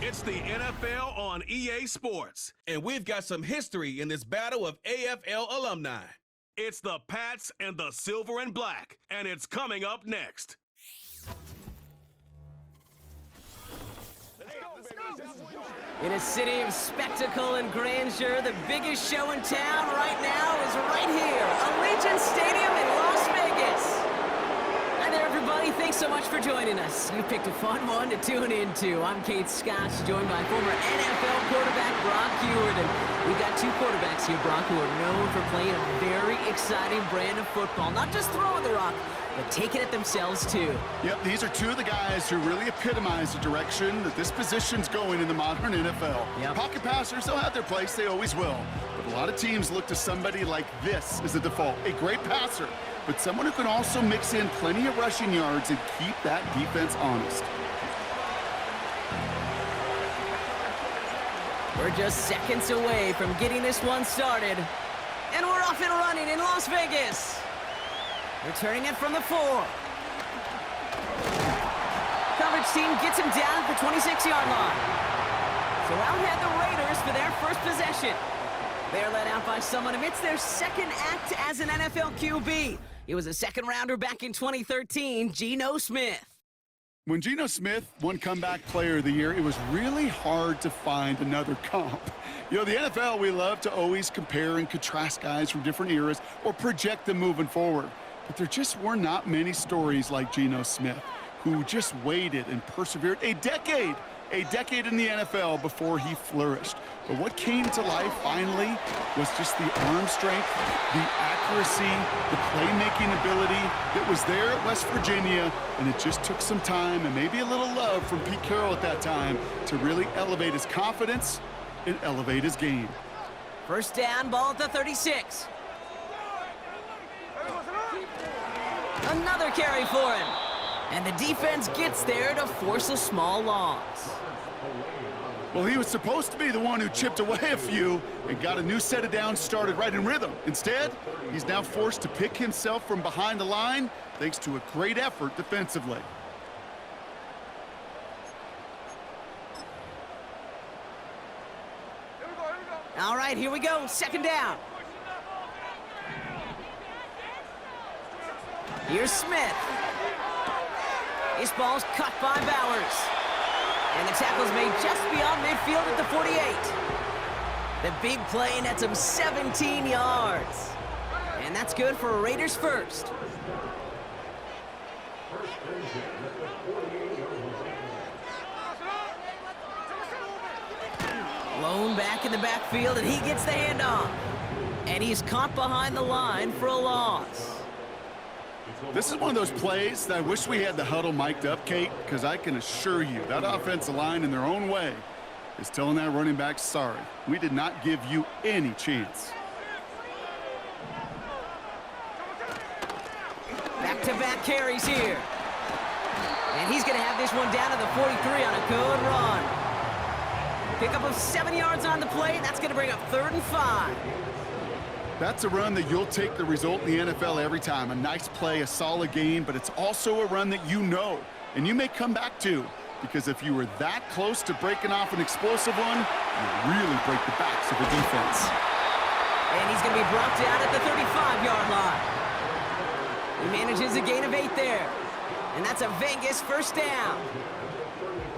It's the NFL on EA Sports, and we've got some history in this battle of AFL alumni. It's the Pats and the Silver and Black, and it's coming up next. In a city of spectacle and grandeur, the biggest show in town right now is right here, Allegiant Stadium in Las Vegas. Hi there, everybody. Thanks so much for joining us. You picked a fun one to tune into. I'm Kate Scott, joined by former NFL quarterback Brock Huard. And we've got two quarterbacks here, Brock, who are known for playing a very exciting brand of football. Not just throwing the rock, but taking it themselves, too. Yep, these are two of the guys who really epitomize the direction that this position's going in the modern NFL. Yep. Pocket passers, they'll have their place. They always will. But a lot of teams look to somebody like this as a default. A great passer, but someone who can also mix in plenty of rushing yards and keep that defense honest. We're just seconds away from getting this one started. And we're off and running in Las Vegas. Returning it from the 4. Coverage team gets him down at the 26-yard line. So out head the Raiders for their first possession. They're led out by someone amidst their second act as an NFL QB. He was a second-rounder back in 2013, Geno Smith. When Geno Smith won Comeback Player of the Year, it was really hard to find another comp. You know, the NFL, we love to always compare and contrast guys from different eras or project them moving forward. But there just were not many stories like Geno Smith, who just waited and persevered a decade in the NFL before he flourished. But what came to life finally was just the arm strength, the accuracy, the playmaking ability that was there at West Virginia, and it just took some time and maybe a little love from Pete Carroll at that time to really elevate his confidence and elevate his game. First down, ball at the 36. Another carry for him. And the defense gets there to force a small loss. Well, he was supposed to be the one who chipped away a few and got a new set of downs started right in rhythm. Instead, he's now forced to pick himself from behind the line thanks to a great effort defensively. All right, here we go. Second down. Here's Smith. This ball's cut by Bowers. And the tackle's made just beyond midfield at the 48. The big play nets him 17 yards. And that's good for a Raiders first. Lone back in the backfield, and he gets the handoff. And he's caught behind the line for a loss. This is one of those plays that I wish we had the huddle mic'd up, Kate, because I can assure you that offensive line in their own way is telling that running back, sorry, we did not give you any chance. Back-to-back carries here. And he's going to have this one down to the 43 on a good run. Pickup of 7 yards on the play. That's going to bring up 3rd and 5. That's a run that you'll take the result in the NFL every time. A nice play, a solid gain, but it's also a run that you know and you may come back to, because if you were that close to breaking off an explosive one, you really break the backs of the defense. And he's going to be brought down at the 35-yard line. He manages a gain of 8 there. And that's a Vegas first down.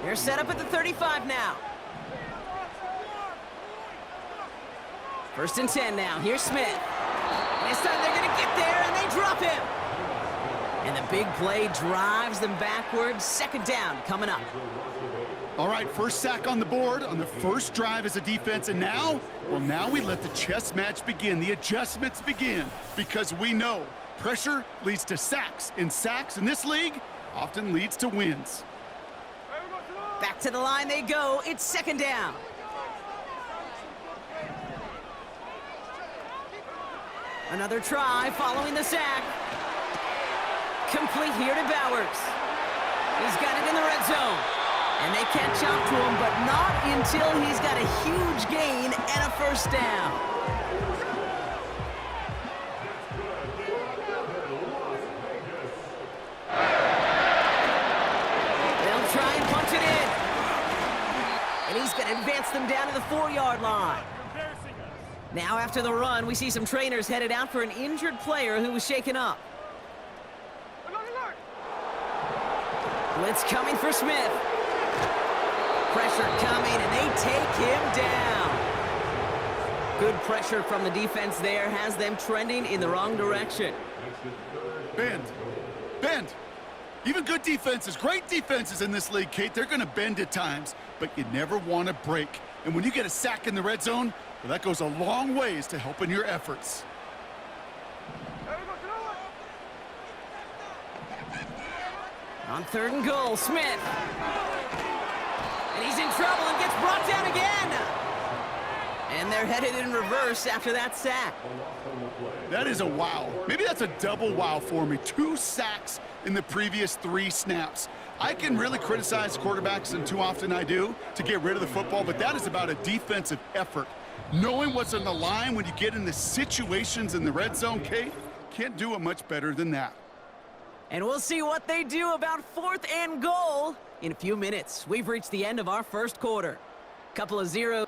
They're set up at the 35 now. First and 10 now. Here's Smith. And this time they're going to get there, and they drop him. And the big play drives them backwards. Second down coming up. All right, first sack on the board on the first drive as a defense. And now, well, now we let the chess match begin. The adjustments begin, because we know pressure leads to sacks. And sacks in this league often leads to wins. Back to the line they go. It's second down. Another try following the sack. Complete here to Bowers. He's got it in the red zone. And they catch up to him, but not until he's got a huge gain and a first down. They'll try and punch it in. And he's going to advance them down to the 4-yard line. Now after the run, we see some trainers headed out for an injured player who was shaken up. Blitz coming for Smith. Pressure coming, and they take him down. Good pressure from the defense there has them trending in the wrong direction. Bend. Bend. Even good defenses, great defenses in this league, Kate, they're going to bend at times, but you never want to break. And when you get a sack in the red zone, well, that goes a long ways to helping your efforts. On 3rd and goal, Smith. And he's in trouble and gets brought down again. And they're headed in reverse after that sack. That is a wow. Maybe that's a double wow for me. 2 sacks in the previous 3 snaps. I can really criticize quarterbacks, and too often I do, to get rid of the football, but that is about a defensive effort. Knowing what's on the line when you get into situations in the red zone, Kate, can't do it much better than that. And we'll see what they do about 4th and goal in a few minutes. We've reached the end of our first quarter. Couple of zeros.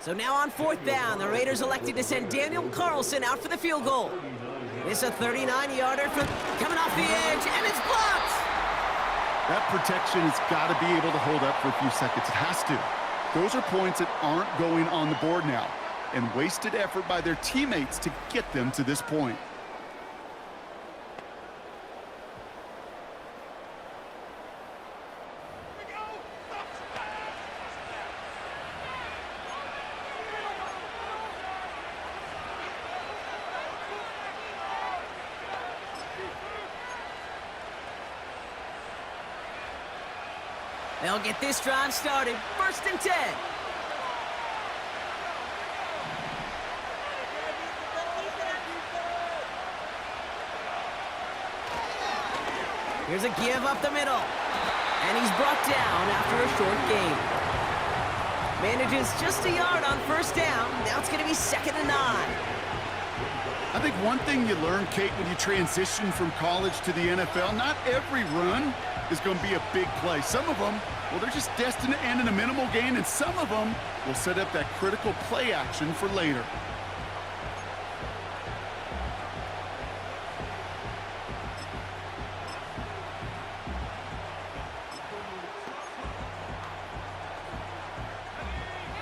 So now on 4th down, the Raiders elected to send Daniel Carlson out for the field goal. It's a 39-yarder coming off the edge, and it's blocked! That protection has got to be able to hold up for a few seconds. It has to. Those are points that aren't going on the board now, and wasted effort by their teammates to get them to this point. They'll get this drive started. 1st and 10. Here's a give up the middle. And he's brought down after a short gain. Manages just a yard on 1st down. Now it's going to be 2nd and 9. I think one thing you learn, Kate, when you transition from college to the NFL, not every run is going to be a big play. Some of them, well, they're just destined to end in a minimal gain, and some of them will set up that critical play action for later.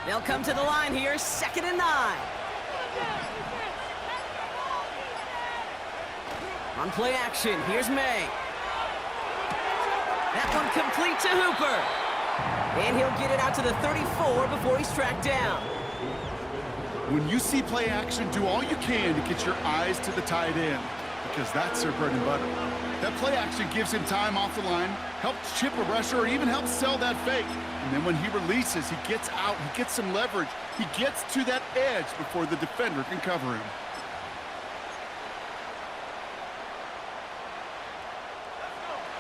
They'll come to the line here, 2nd and 9. On play action, here's May. That one complete to Hooper. And he'll get it out to the 34 before he's tracked down. When you see play action, do all you can to get your eyes to the tight end, because that's their bread and butter. That play action gives him time off the line, helps chip a rusher, or even helps sell that fake. And then when he releases, he gets out, he gets some leverage. He gets to that edge before the defender can cover him.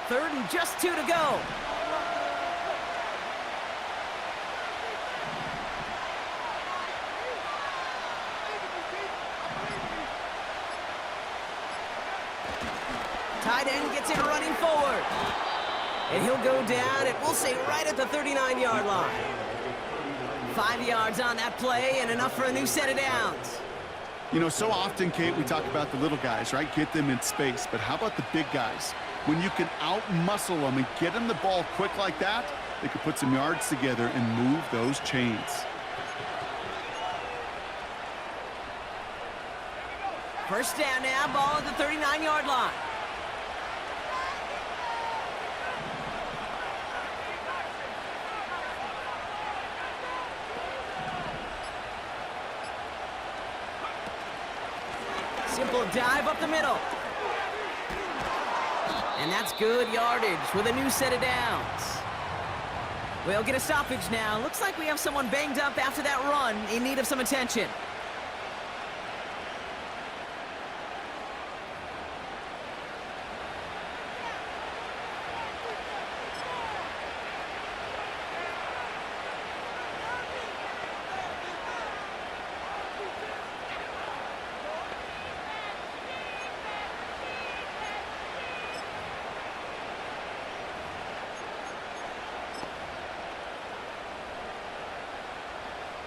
Third and just 2 to go. Tight end gets it running forward. And he'll go down, and we'll say right at the 39-yard line. 5 yards on that play, and enough for a new set of downs. You know, so often, Kate, we talk about the little guys, right? Get them in space. But how about the big guys? When you can out-muscle them and get them the ball quick like that, they can put some yards together and move those chains. First down now, ball at the 39-yard line. Simple dive up the middle. And that's good yardage with a new set of downs. We'll get a stoppage now. Looks like we have someone banged up after that run in need of some attention.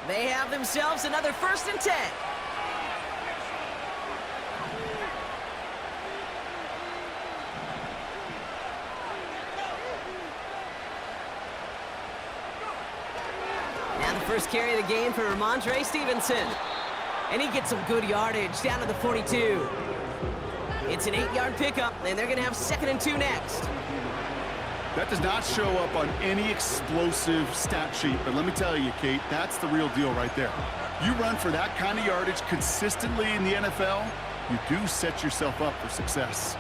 They have themselves another 1st and 10. Now the first carry of the game for Ramondre Stevenson. And he gets some good yardage down to the 42. It's an 8-yard pickup, and they're going to have 2nd and 2 next. That does not show up on any explosive stat sheet, but let me tell you, Kate, that's the real deal right there. You run for that kind of yardage consistently in the NFL, you do set yourself up for success.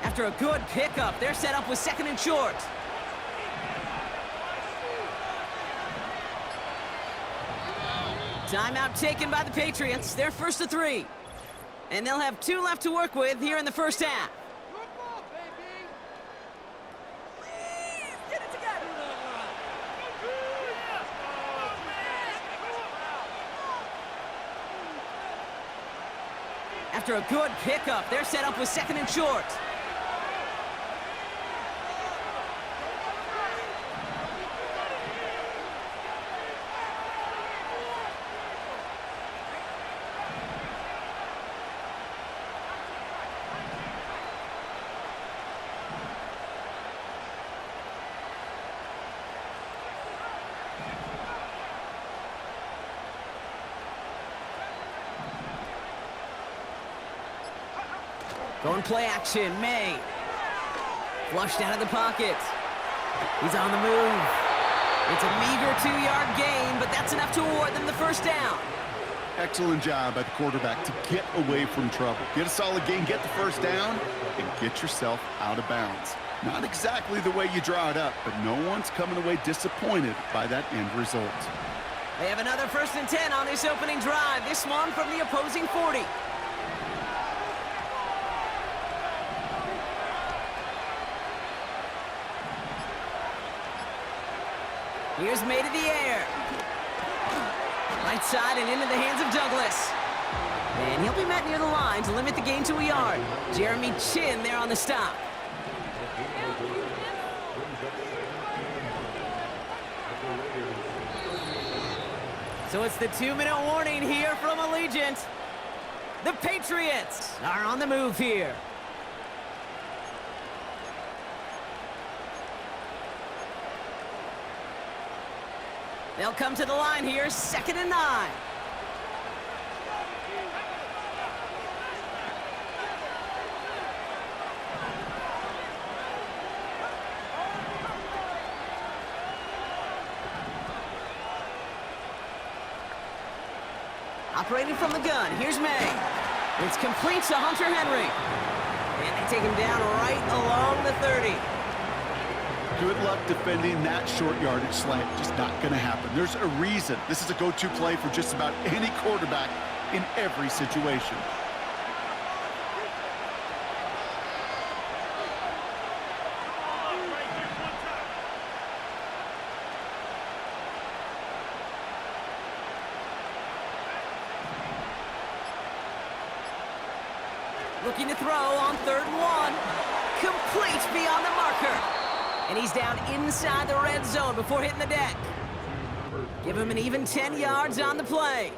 After a good pickup, they're set up with 2nd and short. Timeout taken by the Patriots. They're 1st and 3. And they'll have 2 left to work with here in the first half. After a good pickup, they're set up with 2nd and short. Going play action, May. Flushed out of the pocket. He's on the move. It's a meager 2-yard gain, but that's enough to award them the first down. Excellent job by the quarterback to get away from trouble. Get a solid gain, get the first down, and get yourself out of bounds. Not exactly the way you draw it up, but no one's coming away disappointed by that end result. They have another 1st and 10 on this opening drive, this one from the opposing 40. Here's May to the air. Right side and into the hands of Douglas. And he'll be met near the line to limit the gain to a yard. Jeremy Chin there on the stop. So it's the 2-minute warning here from Allegiant. The Patriots are on the move here. They'll come to the line here, 2nd and 9. Operating from the gun, here's May. It's complete to Hunter Henry. And they take him down right along the 30. Good luck defending that short yardage slant. Just not going to happen. There's a reason. This is a go-to play for just about any quarterback in every situation. Looking to throw on 3rd and 1. Complete beyond the marker. And he's down inside the red zone before hitting the deck. Give him an even 10 yards on the play.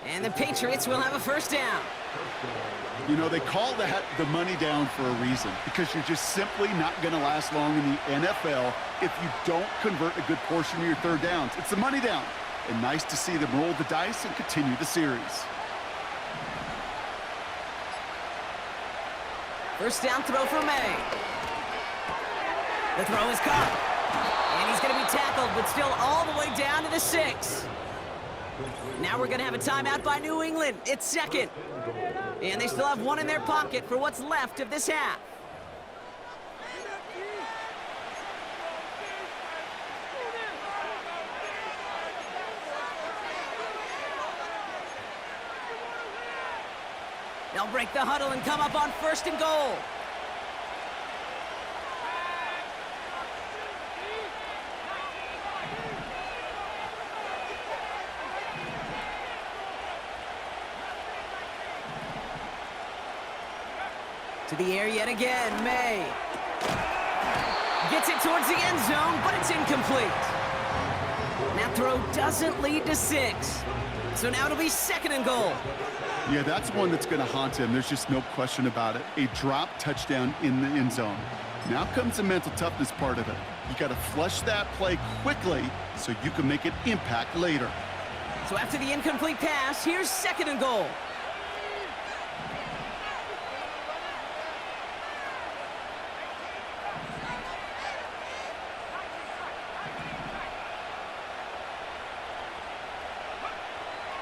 And the Patriots will have a first down. You know, they call that the money down for a reason, because you're just simply not going to last long in the NFL if you don't convert a good portion of your 3rd downs. It's the money down. And nice to see them roll the dice and continue the series. First down throw for May. The throw is caught. And he's going to be tackled, but still all the way down to the 6. Now we're going to have a timeout by New England. It's 2nd. And they still have 1 in their pocket for what's left of this half. They'll break the huddle and come up on 1st and goal. To the air yet again, May. Gets it towards the end zone, but it's incomplete. That throw doesn't lead to 6. So now it'll be 2nd and goal. Yeah, that's one that's going to haunt him. There's just no question about it. A drop touchdown in the end zone. Now comes the mental toughness part of it. You got to flush that play quickly so you can make an impact later. So after the incomplete pass, here's 2nd and goal.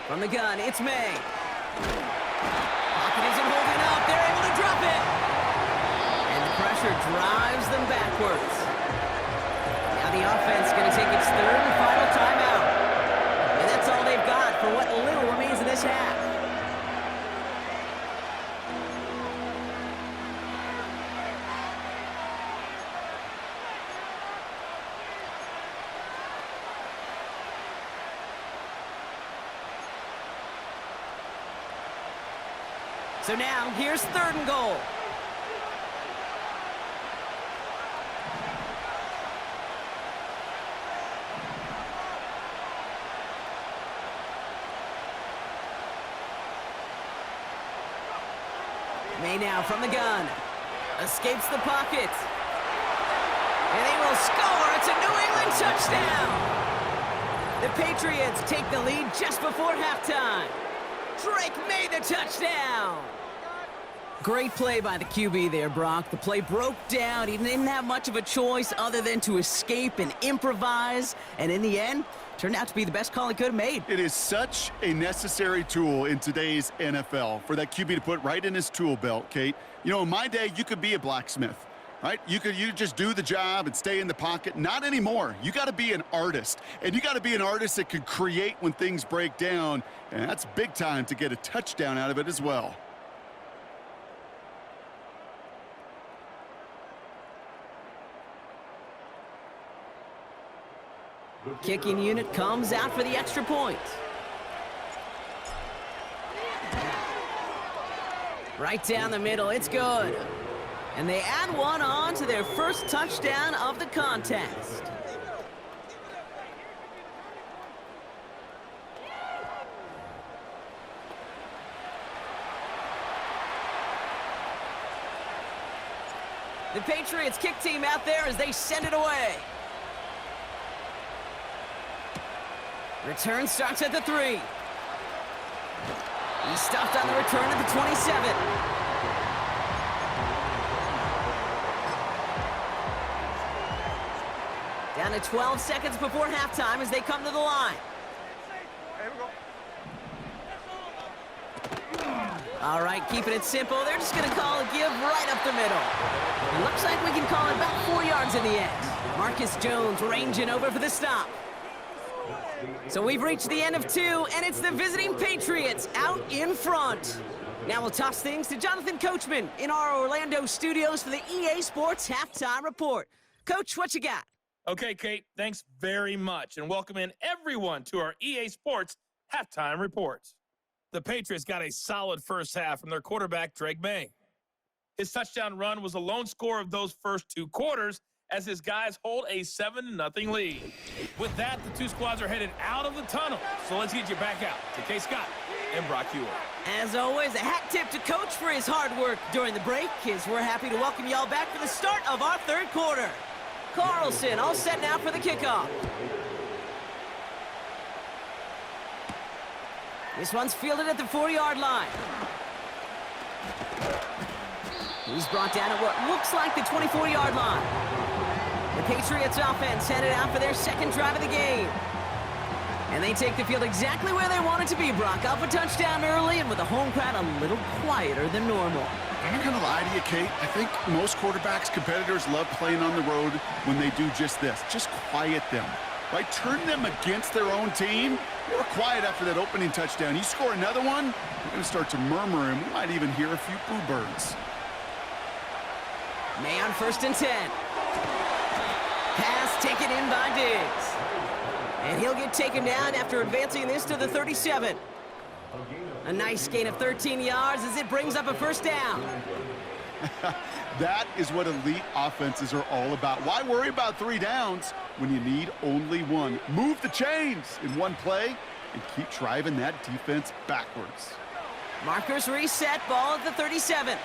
From the gun, it's May. Pocket isn't holding up. They're able to drop it. And the pressure drives them backwards. Now the offense going to take its 3rd and final timeout. And that's all they've got for what little remains in this half. So now, here's 3rd and goal. May now from the gun. Escapes the pocket. And they will score. It's a New England touchdown. The Patriots take the lead just before halftime. Drake made the touchdown. Great play by the QB there, Brock. The play broke down. He didn't have much of a choice other than to escape and improvise. And in the end, turned out to be the best call he could have made. It is such a necessary tool in today's NFL for that QB to put right in his tool belt, Kate. You know, in my day, you could be a blacksmith, right? You just do the job and stay in the pocket. Not anymore. You got to be an artist. And you got to be an artist that can create when things break down. And that's big time to get a touchdown out of it as well. Kicking unit comes out for the extra point. Right down the middle, it's good. And they add one on to their first touchdown of the contest. The Patriots kick team out there as they send it away. Return starts at the 3. He stopped on the return at the 27. Down to 12 seconds before halftime as they come to the line. All right, keeping it simple. They're just going to call a give right up the middle. It looks like we can call it about 4 yards in the end. Marcus Jones ranging over for the stop. So we've reached the end of 2, and it's the visiting Patriots out in front. Now we'll toss things to Jonathan Coachman in our Orlando studios for the EA Sports Halftime Report. Coach, what you got? Okay, Kate, thanks very much, and welcome in everyone to our EA Sports Halftime Reports. The Patriots got a solid first half from their quarterback, Drake May. His touchdown run was the lone score of those first 2 quarters, as his guys hold a 7-0 lead. With that, the 2 squads are headed out of the tunnel. So let's get you back out to Kay Scott and Brock Hewitt. As always, a hat tip to Coach for his hard work during the break, as we're happy to welcome y'all back for the start of our 3rd quarter. Carlson all set now for the kickoff. This one's fielded at the 4-yard line. He's brought down at what looks like the 24-yard line. The Patriots offense headed out for their 2nd drive of the game. And they take the field exactly where they want it to be, Brock. Up a touchdown early and with the home crowd a little quieter than normal. I'm not going to lie to you, Kate. I think most quarterbacks, competitors love playing on the road when they do just this. Just quiet them, right? Turn them against their own team. They were quiet after that opening touchdown. You score another one, you're going to start to murmur, and we might even hear a few boo birds. May on 1st and 10. Pass taken in by Diggs. And he'll get taken down after advancing this to the 37. A nice gain of 13 yards as it brings up a 1st down. That is what elite offenses are all about. Why worry about 3 downs when you need only 1? Move the chains in one play and keep driving that defense backwards. Markers reset, ball at the 37.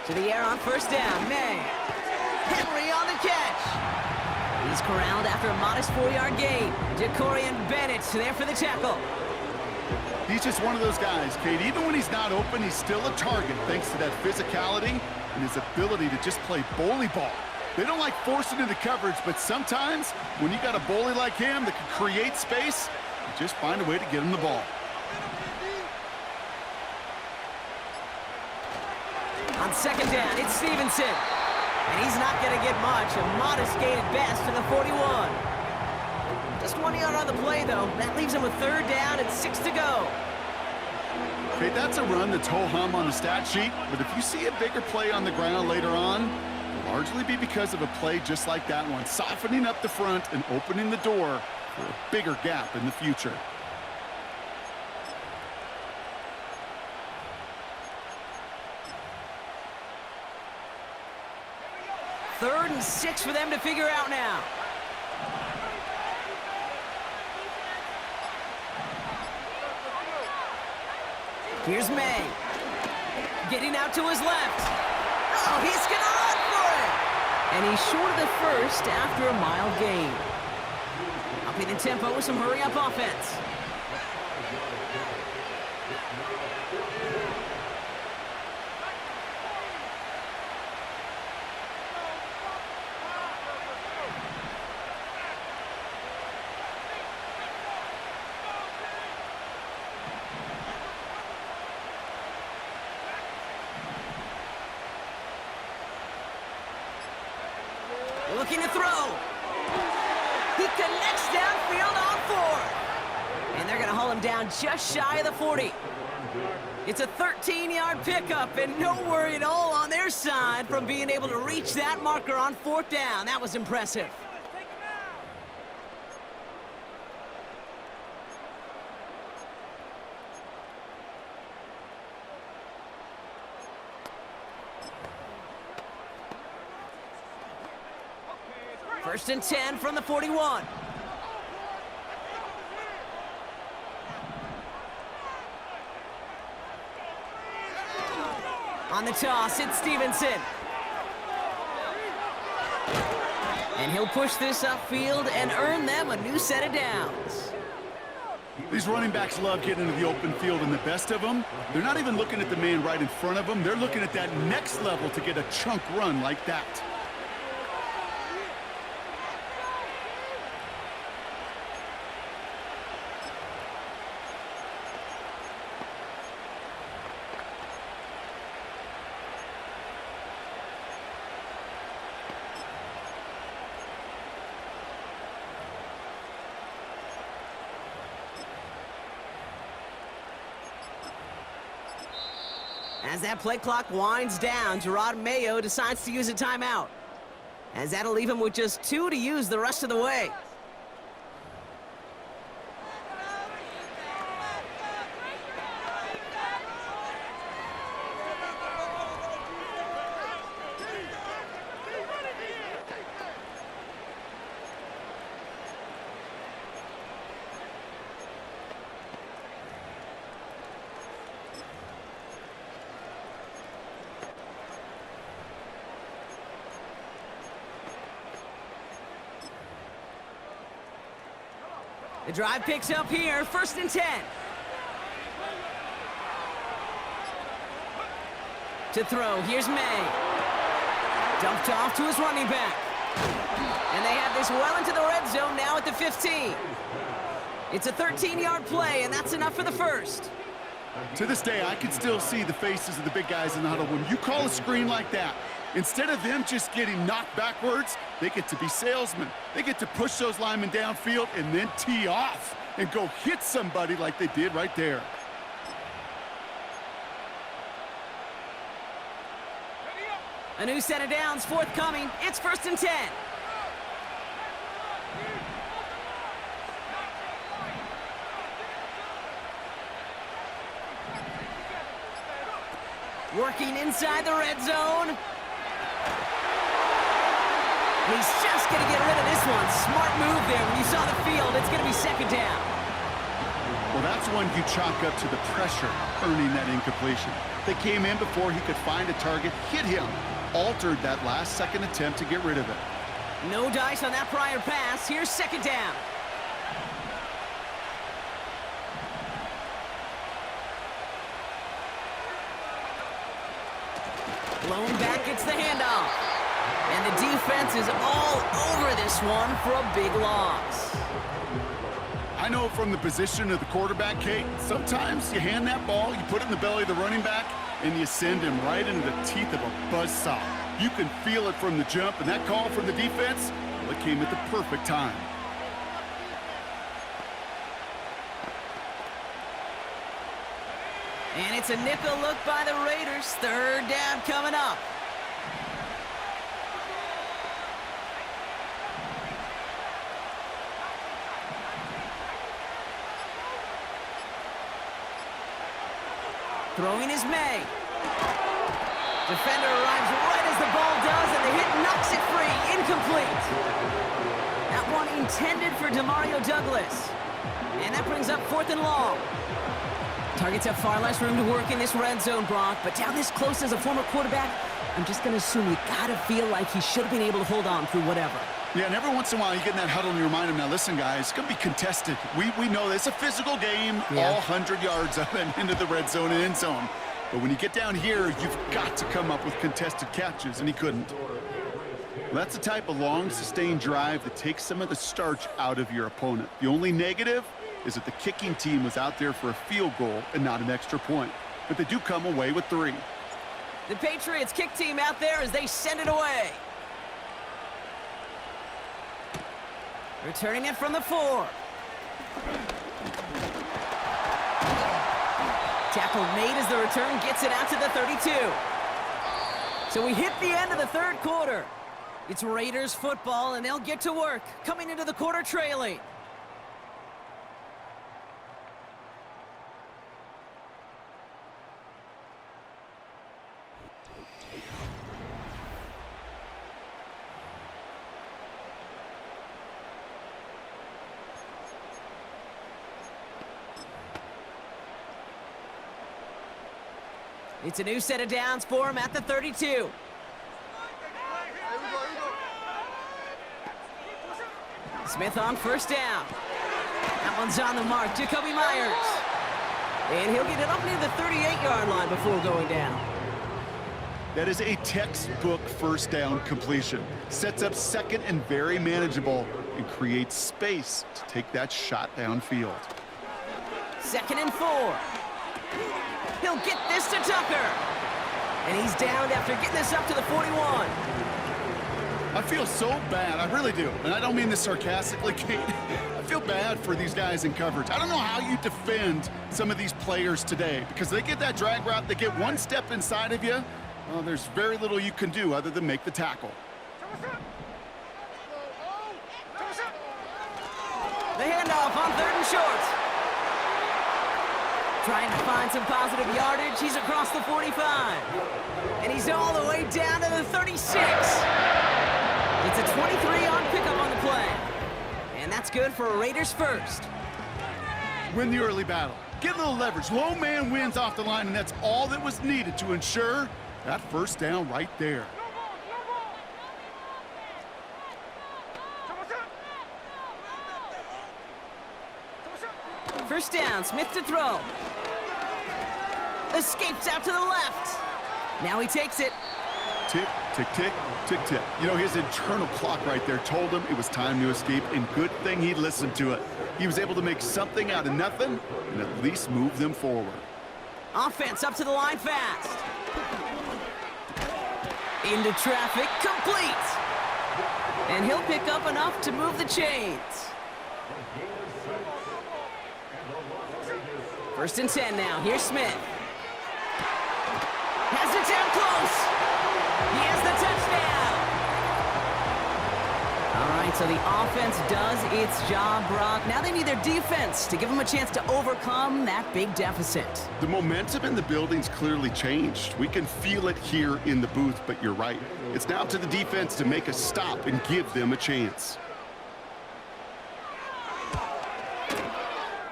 To the air on first down, May. Henry on the catch. He's corralled after a modest 4-yard gain. Jacorian Bennett there for the tackle. He's just one of those guys, Kate. Even when he's not open, he's still a target thanks to that physicality and his ability to just play bully ball. They don't like forcing into coverage, but sometimes when you got a bully like him that can create space, you just find a way to get him the ball. On second down, it's Stevenson. And he's not going to get much. A modest gain at best to the 41. Just 1 yard on the play, though. That leaves him with 3rd down and 6 to go. Okay, that's a run that's ho-hum on the stat sheet, but if you see a bigger play on the ground later on, it'll largely be because of a play just like that one, softening up the front and opening the door for a bigger gap in the future. Third and 6 for them to figure out now. Here's May. Getting out to his left. Oh, he's going to run for it! And he's short of the first after a mild gain. Upping the tempo with some hurry-up offense. Looking to throw. He connects downfield on 4. And they're going to haul him down just shy of the 40. It's a 13-yard pickup, and no worry at all on their side from being able to reach that marker on 4th down. That was impressive. First and 10 from the 41. On the toss, it's Stevenson. And he'll push this upfield and earn them a new set of downs. These running backs love getting into the open field, and the best of them, they're not even looking at the man right in front of them. They're looking at that next level to get a chunk run like that. As that play clock winds down, Gerard Mayo decides to use a timeout, as that'll leave him with just 2 to use the rest of the way. The drive picks up here, 1st and 10. To throw, here's May. Dumped off to his running back. And they have this well into the red zone now at the 15. It's a 13-yard play, and that's enough for the first. To this day, I can still see the faces of the big guys in the huddle. When you call a screen like that, instead of them just getting knocked backwards, they get to be salesmen. They get to push those linemen downfield and then tee off and go hit somebody like they did right there. A new set of downs forthcoming. It's 1st and 10. Working inside the red zone. He's just going to get rid of this one. Smart move there. When you saw the field, it's going to be second down. Well, that's one you chalk up to the pressure earning that incompletion. They came in before he could find a target, hit him, altered that last-second attempt to get rid of it. No dice on that prior pass. Here's second down. Blown back gets the handoff. And the defense is all over this one for a big loss. I know from the position of the quarterback, Kate, sometimes you hand that ball, you put it in the belly of the running back, and you send him right into the teeth of a buzzsaw. You can feel it from the jump, and that call from the defense, well, it came at the perfect time. And it's a nickel look by the Raiders. Third down coming up. Throwing is May. Defender arrives right as the ball does, and the hit knocks it free. Incomplete. That one intended for Demario Douglas. And that brings up 4th and long. Targets have far less room to work in this red zone, Brock, but down this close as a former quarterback, I'm just going to assume you got to feel like he should have been able to hold on through whatever. Yeah, and every once in a while you get in that huddle and you remind him, now listen, guys, it's going to be contested. We know it's a physical game, all 100 yards up and into the red zone and end zone. But when you get down here, you've got to come up with contested catches, and he couldn't. Well, that's the type of long, sustained drive that takes some of the starch out of your opponent. The only negative is that the kicking team was out there for a field goal and not an extra point. But they do come away with 3. The Patriots kick team out there as they send it away. Returning it from the 4. Tackle made as the return gets it out to the 32. So we hit the end of the third quarter. It's Raiders football, and they'll get to work, coming into the quarter trailing. It's a new set of downs for him at the 32. Smith on first down. That one's on the mark. Jacoby Myers. And he'll get it up near the 38-yard line before going down. That is a textbook first down completion. Sets up second and very manageable and creates space to take that shot downfield. 2nd and 4. He'll get this to Tucker. And he's down after getting this up to the 41. I feel so bad, I really do. And I don't mean this sarcastically, Kate. I feel bad for these guys in coverage. I don't know how you defend some of these players today because they get that drag route, they get one step inside of you. Well, there's very little you can do other than make the tackle. The handoff on 3rd and short. Trying to find some positive yardage. He's across the 45. And he's all the way down to the 36. It's a 23-yard pickup on the play. And that's good for a Raiders first. Win the early battle. Get a little leverage. Low man wins off the line, and that's all that was needed to ensure that first down right there. First down, Smith to throw. Escapes out to the left. Now he takes it. Tick, tick, tick, tick, tick. You know, his internal clock right there told him it was time to escape, and good thing he listened to it. He was able to make something out of nothing and at least move them forward. Offense up to the line fast. Into traffic, complete. And he'll pick up enough to move the chains. 1st and 10 now. Here's Smith. Has it down close. He has the touchdown. All right, so the offense does its job, Brock. Now they need their defense to give them a chance to overcome that big deficit. The momentum in the building's clearly changed. We can feel it here in the booth, but you're right. It's now to the defense to make a stop and give them a chance.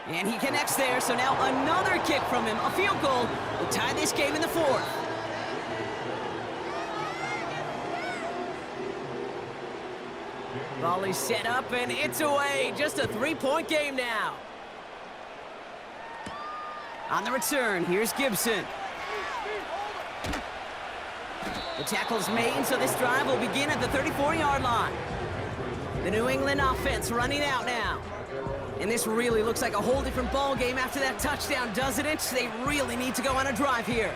And he connects there, so now another kick from him. A field goal will tie this game in the fourth. Volley set up, and it's away. Just a three-point game now. On the return, here's Gibson. The tackle's made, so this drive will begin at the 34-yard line. The New England offense running out now. And this really looks like a whole different ball game after that touchdown, doesn't it? They really need to go on a drive here.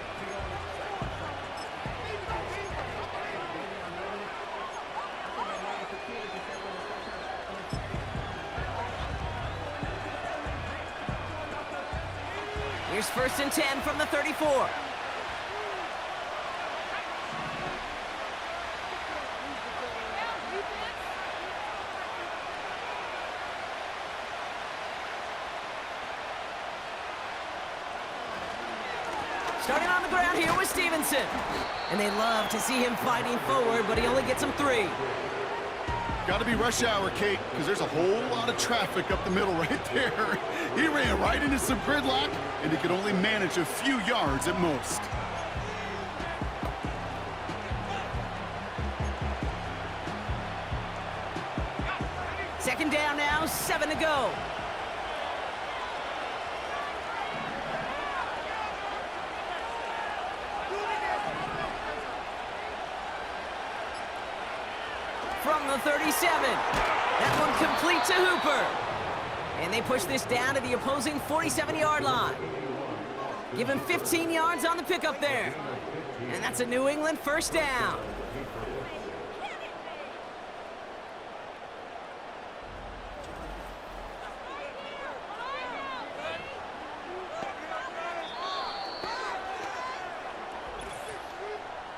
Here's 1st and 10 from the 34. Starting on the ground here with Stevenson. And they love to see him fighting forward, but he only gets them 3. Got to be rush hour, Kate, because there's a whole lot of traffic up the middle right there. He ran right into some gridlock, and he could only manage a few yards at most. Second down now, 7 to go. From the 37. That one complete to Hooper. And they push this down to the opposing 47-yard line. Give him 15 yards on the pickup there. And that's a New England first down.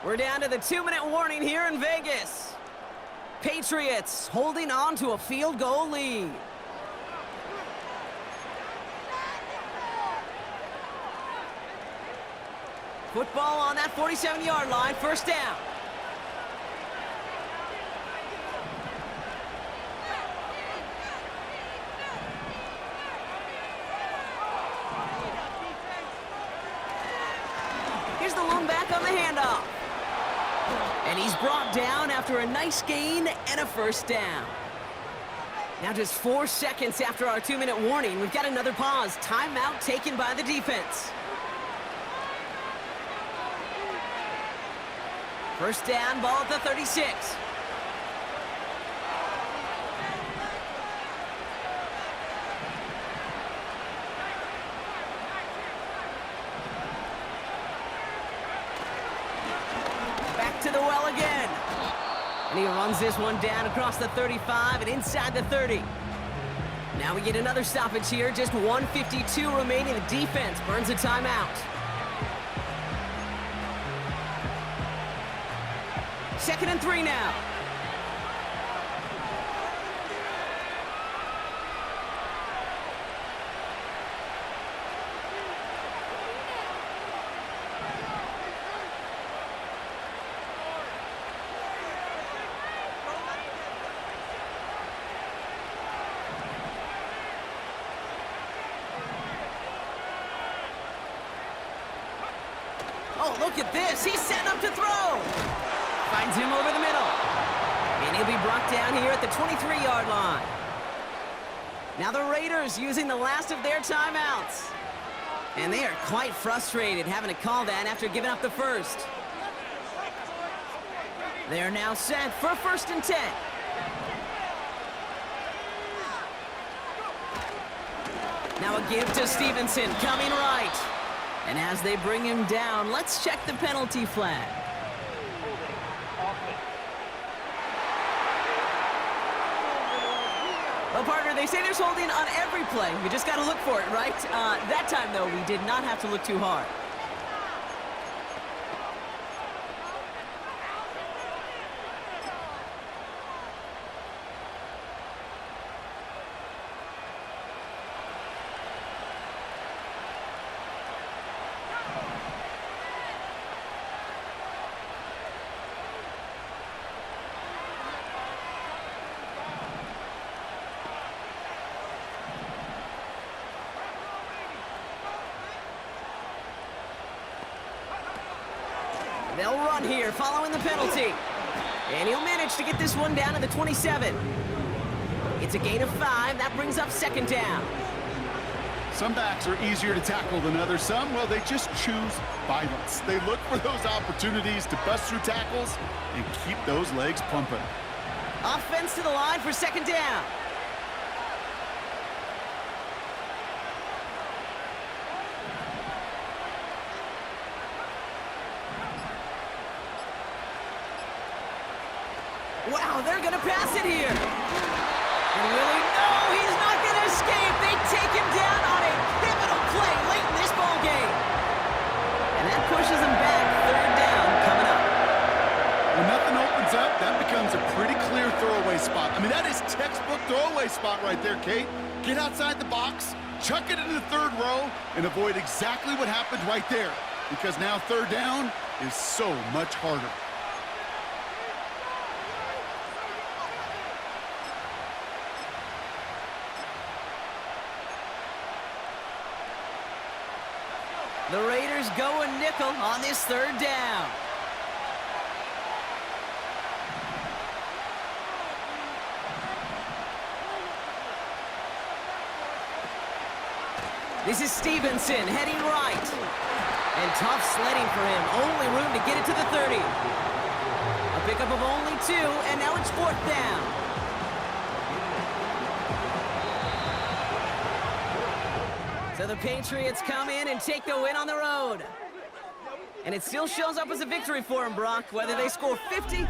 We're down to the 2-minute warning here in Vegas. Patriots holding on to a field goal lead. Football on that 47-yard line, first down. Here's the lone back on the handoff. And he's brought down after a nice gain and a first down. Now just 4 seconds after our 2-minute warning, we've got another pause. Timeout taken by the defense. First down, ball at the 36. Back to the well again. And he runs this one down across the 35 and inside the 30. Now we get another stoppage here. Just 1:52 remaining. The defense burns a timeout. Second and 3 now. Oh, look at this. He's set up to throw. Finds him over the middle. And he'll be brought down here at the 23-yard line. Now the Raiders using the last of their timeouts. And they are quite frustrated having to call that after giving up the first. They're now set for 1st and 10. Now a give to Stevenson, coming right. And as they bring him down, let's check the penalty flag. Well, partner, they say there's holding on every play. You just got to look for it, right? That time, though, we did not have to look too hard. They'll run here following the penalty. And he'll manage to get this one down to the 27. It's a gain of 5. That brings up second down. Some backs are easier to tackle than others. Some, well, they just choose violence. They look for those opportunities to bust through tackles and keep those legs pumping. Offense to the line for second down. Wow, they're going to pass it here. And Willie, no, he's not going to escape. They take him down on a pivotal play late in this ball game. And that pushes him back. Third down coming up. When nothing opens up, that becomes a pretty clear throwaway spot. I mean, that is textbook throwaway spot right there, Kate. Get outside the box, chuck it into the third row, and avoid exactly what happened right there. Because now third down is so much harder. The Raiders go a nickel on this third down. This is Stevenson heading right. And tough sledding for him. Only room to get it to the 30. A pickup of only 2, and now it's fourth down. So the Patriots come in and take the win on the road. And it still shows up as a victory for them, Brock, whether they score 50